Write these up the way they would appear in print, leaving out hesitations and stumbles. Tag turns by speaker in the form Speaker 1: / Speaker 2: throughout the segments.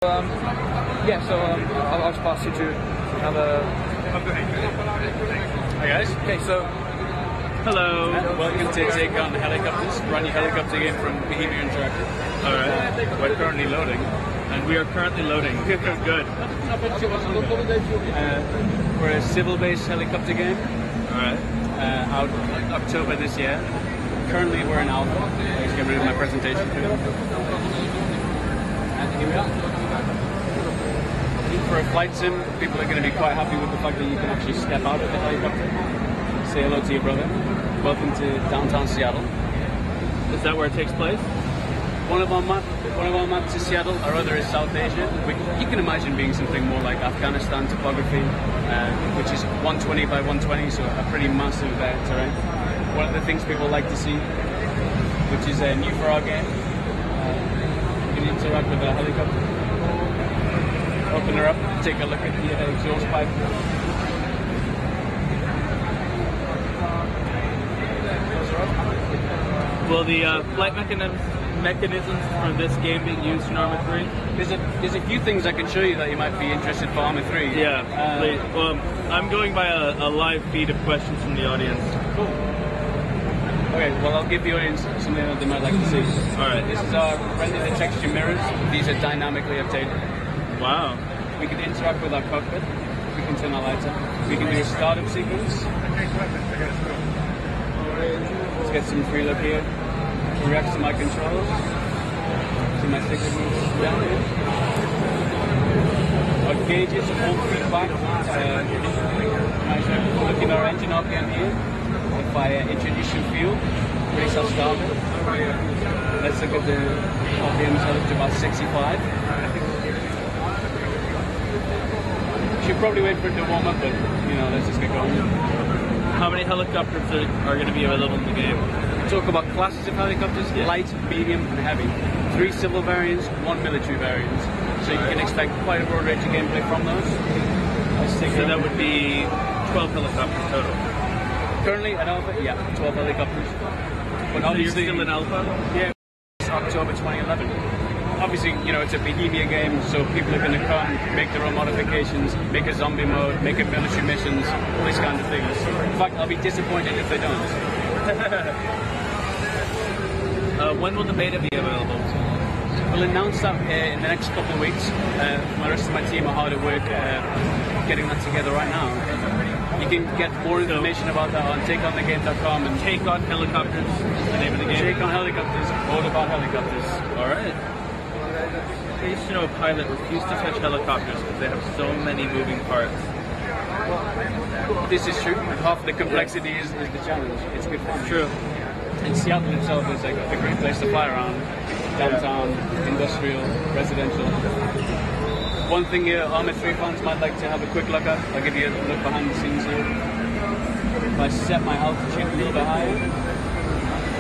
Speaker 1: I was asked you to have a... Hi guys. Okay, so...
Speaker 2: Hello.
Speaker 1: Welcome to take on helicopters, brand new helicopter game from Bohemia Interactive.
Speaker 2: Alright, we're currently loading. And we are currently loading. Good.
Speaker 1: We're a civil-based helicopter game.
Speaker 2: Alright.
Speaker 1: Out October this year. Currently we're in alpha. I just get rid of my presentation. And here we are. For a flight sim, people are going to be quite happy with the fact that you can actually step out of the helicopter. Say hello to your brother. Welcome to downtown Seattle.
Speaker 2: Is that where it takes place?
Speaker 1: One of our maps is Seattle, our other is South Asia. You can imagine being something more like Afghanistan topography, which is 120 by 120, so a pretty massive terrain. One of the things people like to see, which is new for our game, you can interact with a helicopter. Open her up, take a look at the exhaust pipe.
Speaker 2: Will the flight mechanisms for this game be used in Arma 3?
Speaker 1: There's a few things I can show you that you might be interested for Arma 3.
Speaker 2: Yeah, please. Well, I'm going by a live feed of questions from the audience.
Speaker 1: Cool. Okay, well I'll give the audience something that they might like to see.
Speaker 2: Alright.
Speaker 1: This is our render the texture mirrors. These are dynamically updated.
Speaker 2: Wow.
Speaker 1: We can interact with our cockpit. We can turn our lights on. We can do a startup sequence. Let's get some free look here. Reacts to my controls. See my sticker moves down here. Our gauges all feedback. Looking at our engine RPM here. If I introduce some fuel, race our starboard. Let's look at the RPM set up to about 65. Should probably wait for it to warm up, but you know, let's just get going.
Speaker 2: How many helicopters are going to be available in the game?
Speaker 1: Talk about classes of helicopters: light, medium, and heavy. 3 civil variants, 1 military variant. So you can expect quite a broad range of gameplay from those.
Speaker 2: So that would be 12 helicopters total.
Speaker 1: Currently at Alpha, yeah, 12 helicopters. But obviously,
Speaker 2: you're still in Alpha?
Speaker 1: Yeah, it's October 2011. Obviously, you know, it's a Bohemia game, so people are going to come, make their own modifications, make a zombie mode, make it military missions, all these kinds of things. In fact, I'll be disappointed if they don't.
Speaker 2: When will the beta be available?
Speaker 1: We'll announce that in the next couple of weeks. The rest of my team are hard at work getting that together right now. You can get more information about that on takeonthegame.com. And
Speaker 2: Take on Helicopters is the name of the game.
Speaker 1: Take on Helicopters, all about helicopters.
Speaker 2: Alright. I used to know a pilot refused to touch helicopters because they have so many moving parts.
Speaker 1: This is true. Half the complexity is the challenge. It's good fun.
Speaker 2: True.
Speaker 1: And Seattle itself is like a great place to fly around. Downtown, industrial, residential. One thing here, Arma 3 fans might like to have a quick look at. I'll give you a look behind the scenes here. If I set my altitude a little bit higher,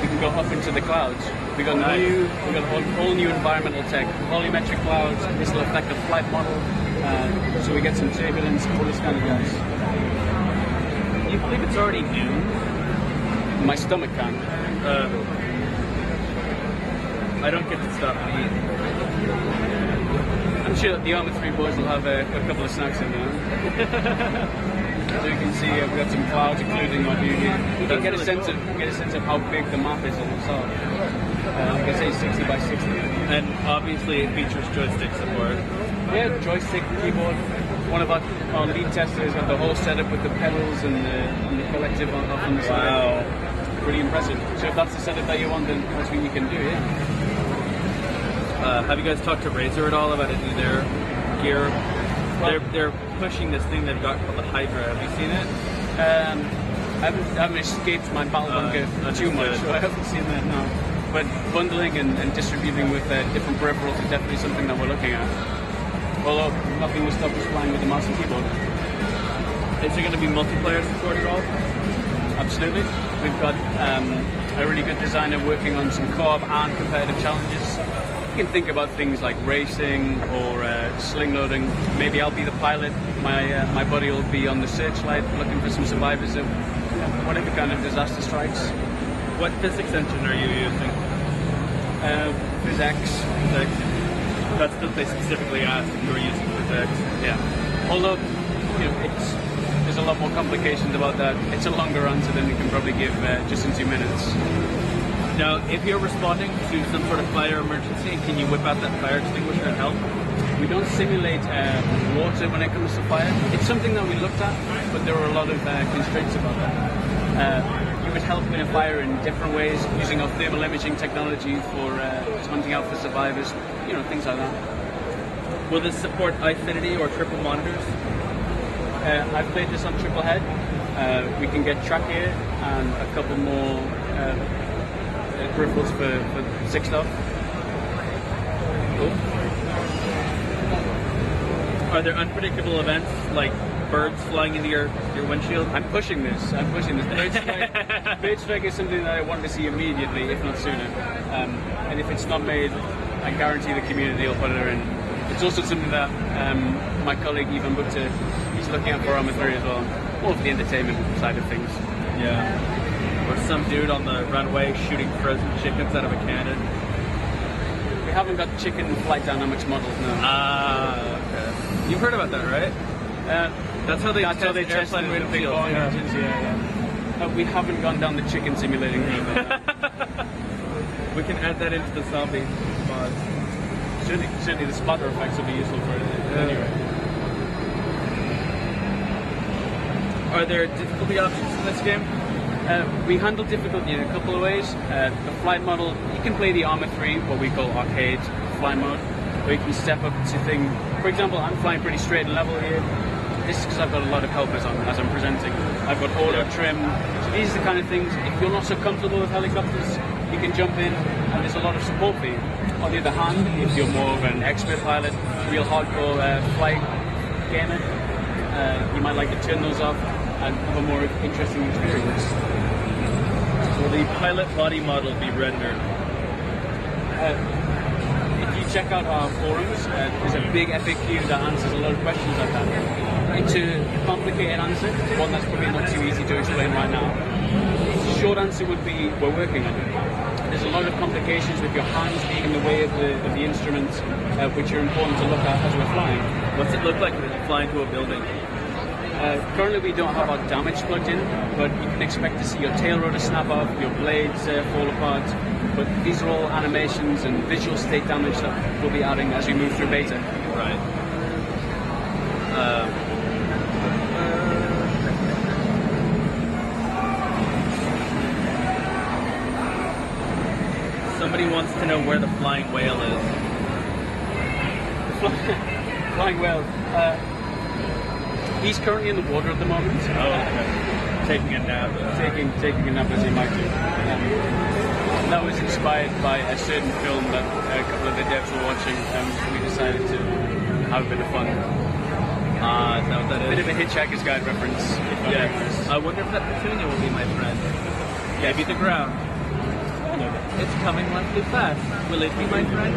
Speaker 1: we can go up into the clouds. We got all new environmental tech, volumetric clouds. This will affect the flight model, so we get some turbulence, all this kind of guys.
Speaker 2: You believe it's already noon?
Speaker 1: My stomach can.
Speaker 2: I don't get to stop and eat.
Speaker 1: I'm sure the Arma 3 boys will have a couple of snacks in there. So you can see we've got some clouds, including my view here. You can get a sense of how big the map is in itself. Like I say, 60 by 60.
Speaker 2: And obviously it features joystick support.
Speaker 1: Yeah, joystick, keyboard. One of our lead testers got the whole setup with the pedals and the collective on the side.
Speaker 2: Wow.
Speaker 1: Pretty impressive. So if that's the setup that you want, then that's what you can do, yeah.
Speaker 2: Have you guys talked to Razer at all about any of their gear? They're pushing this thing they've got called the Hydra. Have you seen it?
Speaker 1: I haven't escaped my battle bunker too much, so I haven't seen that now. But bundling and distributing with different peripherals is definitely something that we're looking at. Although nothing will stop us flying with the mouse and keyboard.
Speaker 2: Is there going to be multiplayer support at all?
Speaker 1: Absolutely. We've got a really good designer working on some co-op and competitive challenges. You can think about things like racing or sling loading. Maybe I'll be the pilot. My buddy will be on the searchlight looking for some survivors of whatever kind of disaster strikes.
Speaker 2: What physics engine are you using?
Speaker 1: Physics.
Speaker 2: That's what they specifically asked if you were using physics.
Speaker 1: Yeah. Although, there's a lot more complications about that. It's a longer answer than we can probably give just in 2 minutes.
Speaker 2: Now, if you're responding to some sort of fire emergency, can you whip out that fire extinguisher and help?
Speaker 1: We don't simulate water when it comes to fire. It's something that we looked at, but there are a lot of constraints about that. You would help in a fire in different ways, using our thermal imaging technology for hunting out for survivors, things like that.
Speaker 2: Will this support fidelity or triple monitors?
Speaker 1: I've played this on triple head. We can get trachea and a couple more peripherals for 6 stuff.
Speaker 2: Cool. Are there unpredictable events like birds flying into your windshield?
Speaker 1: I'm pushing this. Bird strike is something that I want to see immediately, if not sooner. And if it's not made, I guarantee the community will put it in. It's also something that my colleague Ivan Bukta, he's looking at for Arma 3 as well, more for the entertainment side of things.
Speaker 2: Yeah. Or some dude on the runway shooting frozen chickens out of a cannon.
Speaker 1: We haven't got chicken flight dynamics models now.
Speaker 2: Okay. You've heard about that, right? That's how they test airplane with big Boeing engines.
Speaker 1: Yeah. We haven't gone down the chicken simulating route.
Speaker 2: We can add that into the zombie mod.
Speaker 1: Certainly the splatter effects will be useful for it anyway.
Speaker 2: Are there difficulty options in this game?
Speaker 1: We handle difficulty in a couple of ways. The flight model, you can play the Arma 3, what we call arcade flight mode, where you can step up to things. For example, I'm flying pretty straight and level here. This is because I've got a lot of helpers on as I'm presenting. I've got auto trim. So these are the kind of things, if you're not so comfortable with helicopters, you can jump in and there's a lot of support for you. On the other hand, if you're more of an expert pilot, real hardcore flight gamer, you might like to turn those off and have a more interesting experience.
Speaker 2: Will the pilot body model be rendered?
Speaker 1: If you check out our forums, there's a big FAQ that answers a lot of questions like that. It's a complicated answer, one that's probably not too easy to explain right now. The short answer would be, we're working on it. There's a lot of complications with your hands being in the way of the instruments, which are important to look at as we're flying.
Speaker 2: What's it look like when you fly into a building?
Speaker 1: Currently we don't have our damage plugged in, but you can expect to see your tail rotor snap off, your blades fall apart, but these are all animations and visual state damage that we'll be adding as we move through beta.
Speaker 2: Right. Somebody wants to know where the flying whale is.
Speaker 1: Flying whale. He's currently in the water at the moment.
Speaker 2: Oh, okay. Taking a nap.
Speaker 1: Taking a nap as he might do. That was inspired by a certain film that a couple of the devs were watching, and we decided to have a bit of fun.
Speaker 2: Is that what that is?
Speaker 1: A bit of a Hitchhiker's Guide reference.
Speaker 2: Yes. I wonder if that petunia will be my friend. Maybe the ground. It's coming lightly fast. Will it be my friend?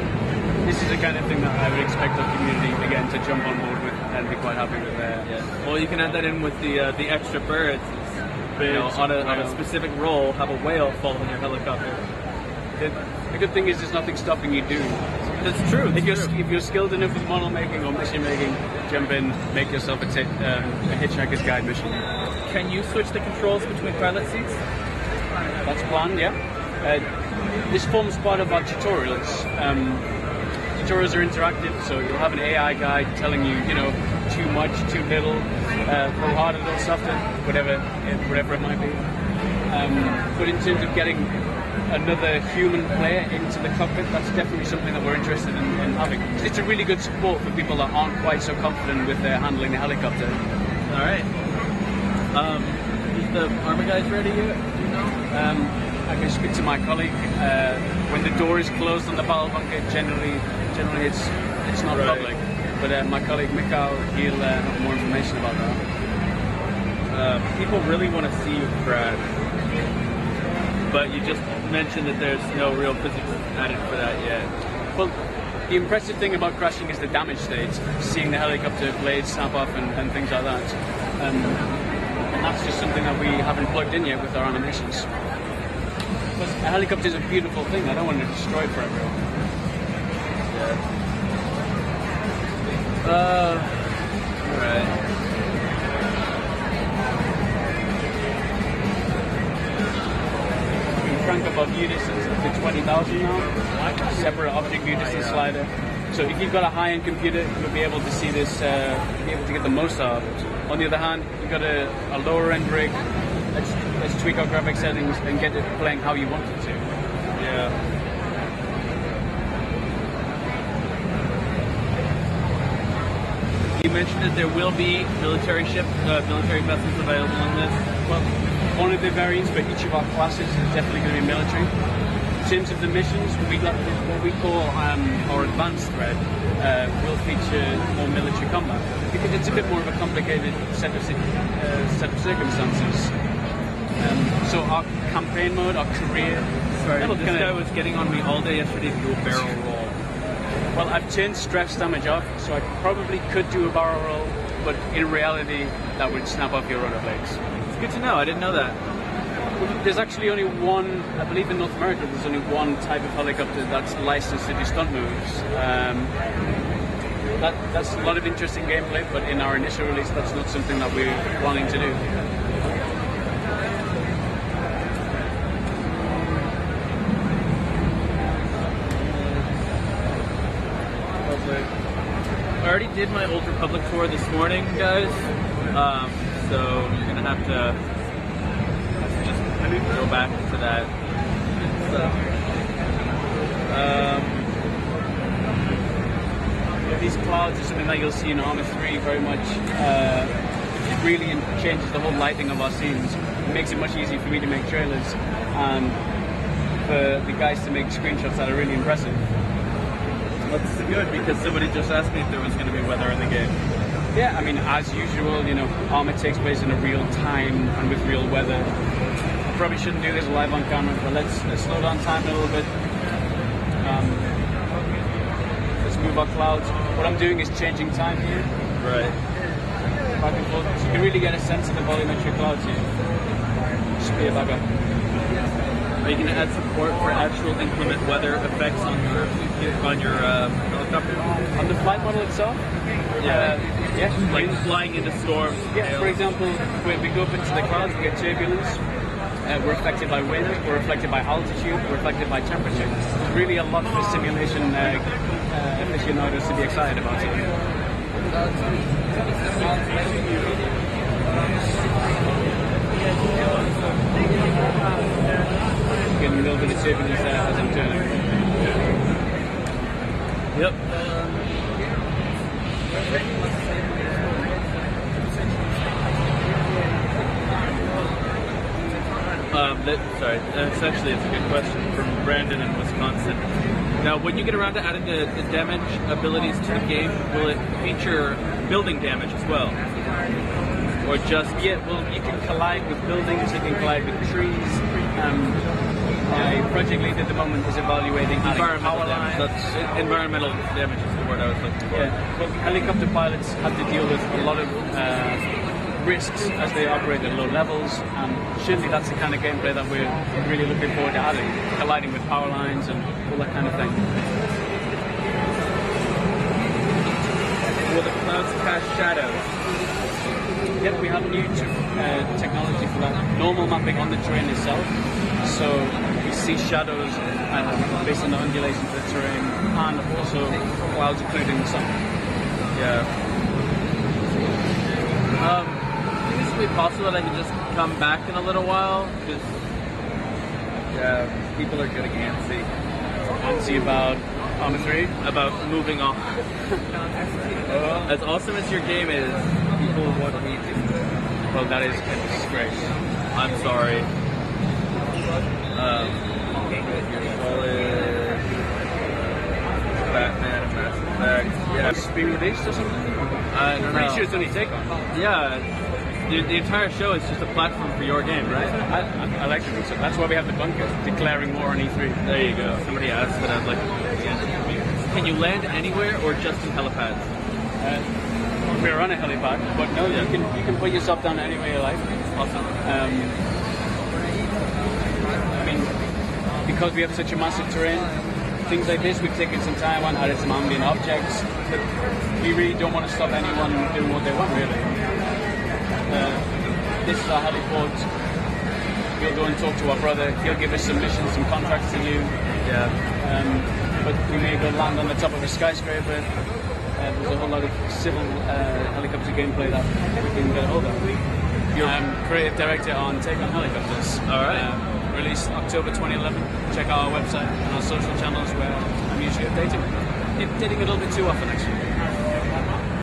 Speaker 1: This is the kind of thing that I would expect our community, again, to jump on board with and be quite happy with.
Speaker 2: Well, you can add that in with the extra birds. On a specific roll, have a whale fall in your helicopter.
Speaker 1: The good thing is there's nothing stopping you doing.
Speaker 2: That's true.
Speaker 1: If you're skilled enough with model making or mission making, jump in, make yourself a Hitchhiker's Guide mission.
Speaker 2: Can you switch the controls between pilot seats?
Speaker 1: That's planned, yeah. This forms part of our tutorials. Tutorials are interactive, so you'll have an AI guide telling you, too much, too little, go harder, a little softer, whatever it might be. But in terms of getting another human player into the cockpit, that's definitely something that we're interested in having. It's a really good support for people that aren't quite so confident with handling the helicopter.
Speaker 2: All right. Is the armor guys ready yet? Do you know?
Speaker 1: I can speak to my colleague. When the door is closed on the battle bunker, generally it's not public. But my colleague Mikhail, he'll have more information about that.
Speaker 2: People really want to see you crash, but you just mentioned that there's no real physics added for that yet.
Speaker 1: Well, the impressive thing about crashing is the damage states, seeing the helicopter blades snap off and things like that. And that's just something that we haven't plugged in yet with our animations. But a helicopter is a beautiful thing. I don't want to destroy it for everyone.
Speaker 2: Yeah. Right.
Speaker 1: You can crank up our view distance up to 20,000 now. Separate object view distance slider. So if you've got a high-end computer, you'll be able to see this, be able to get the most out of it. On the other hand, you've got a lower-end rig. Let's tweak our graphic settings and get it playing how you want it to.
Speaker 2: Yeah. You mentioned that there will be military vessels available in this.
Speaker 1: Well, one of the variants for each of our classes is definitely going to be military. In terms of the missions, what we call our advanced thread will feature more military combat because it's a bit more of a complicated set of circumstances. So our campaign mode, our career.
Speaker 2: Sorry, this guy was getting on me all day yesterday to do a barrel roll.
Speaker 1: Well, I've turned stress damage off, so I probably could do a barrel roll, but in reality, that would snap off your rotor blades.
Speaker 2: It's good to know. I didn't know that.
Speaker 1: There's actually only one, I believe in North America, there's only one type of helicopter that's licensed to do stunt moves. That's a lot of interesting gameplay, but in our initial release, that's not something that we're planning to do.
Speaker 2: I already did my Old Republic tour this morning, guys. So you're gonna have to just go back to that.
Speaker 1: These clouds are something that you'll see in Arma 3 very much. It really changes the whole lighting of our scenes. It makes it much easier for me to make trailers and for the guys to make screenshots that are really impressive.
Speaker 2: That's good because somebody just asked me if there was going to be weather in the game.
Speaker 1: Yeah, I mean, as usual, you know, Arma takes place in a real time and with real weather. I probably shouldn't do this live on camera, but let's slow down time a little bit. Let's move our clouds. What I'm doing is changing time here.
Speaker 2: Right.
Speaker 1: Back and forth. So you can really get a sense of the volumetric clouds here. Spear back up.
Speaker 2: Are you going to add support for actual inclement weather effects on your helicopter?
Speaker 1: On the flight model itself?
Speaker 2: Yeah.
Speaker 1: Yeah.
Speaker 2: Like flying into storms.
Speaker 1: Yeah, for example, when we go up into the clouds, we get turbulence. We're affected by wind, we're affected by altitude, we're affected by temperature. There's really a lot for simulation aficionados to be excited about it. Getting a little bit of turbulence there as I'm turning.
Speaker 2: Yep. Essentially, it's a good question from Brandon in Wisconsin. Now, when you get around to adding the damage abilities to the game, will it feature building damage as well? Or just...
Speaker 1: Yeah, well, you can collide with buildings, you can collide with trees. My project lead at the moment is evaluating
Speaker 2: environmental damage. That's environmental damage is the word I was looking for.
Speaker 1: Yeah, well, helicopter pilots have to deal with a lot of risks as they operate at low levels, and surely that's the kind of gameplay that we're really looking forward to adding, colliding with power lines and all that kind of thing.
Speaker 2: Will the clouds cast shadows?
Speaker 1: Yep, we have new technology for that. Normal mapping on the terrain itself, so we see shadows based on the undulations of the terrain, and also clouds occluding the sun.
Speaker 2: Yeah. Is it possible that I can just come back in a little while? Because people are getting antsy.
Speaker 1: Antsy about Arma 3?
Speaker 2: About moving on. As awesome as your game is, people want me to.
Speaker 1: Well, that is a disgrace.
Speaker 2: I'm sorry. Batman and Mass Effect. Yeah.
Speaker 1: It's being released or something?
Speaker 2: I don't know.
Speaker 1: Pretty sure it's only take on.
Speaker 2: Yeah. The entire show is just a platform for your game, right?
Speaker 1: I like to think so. That's why we have the bunker, declaring war on E3.
Speaker 2: There you go. Somebody asked that I'd like to Can you land anywhere or just in helipads?
Speaker 1: We're on a helipad, but no, you can put yourself down anywhere you like.
Speaker 2: Awesome.
Speaker 1: I mean, because we have such a massive terrain, things like this, we've taken some time on, added some ambient objects, but we really don't want to stop anyone doing what they want, really. This is our heliport. We'll go and talk to our brother. He'll give us some missions, some contracts to do.
Speaker 2: Yeah.
Speaker 1: But we may go land on the top of a skyscraper. There's a whole lot of civil helicopter gameplay that we can get a hold of. I'm creative director on Take on Helicopters.
Speaker 2: All right.
Speaker 1: Released October 2011. Check out our website and our social channels where I'm usually updating. Updating a little bit too often, actually.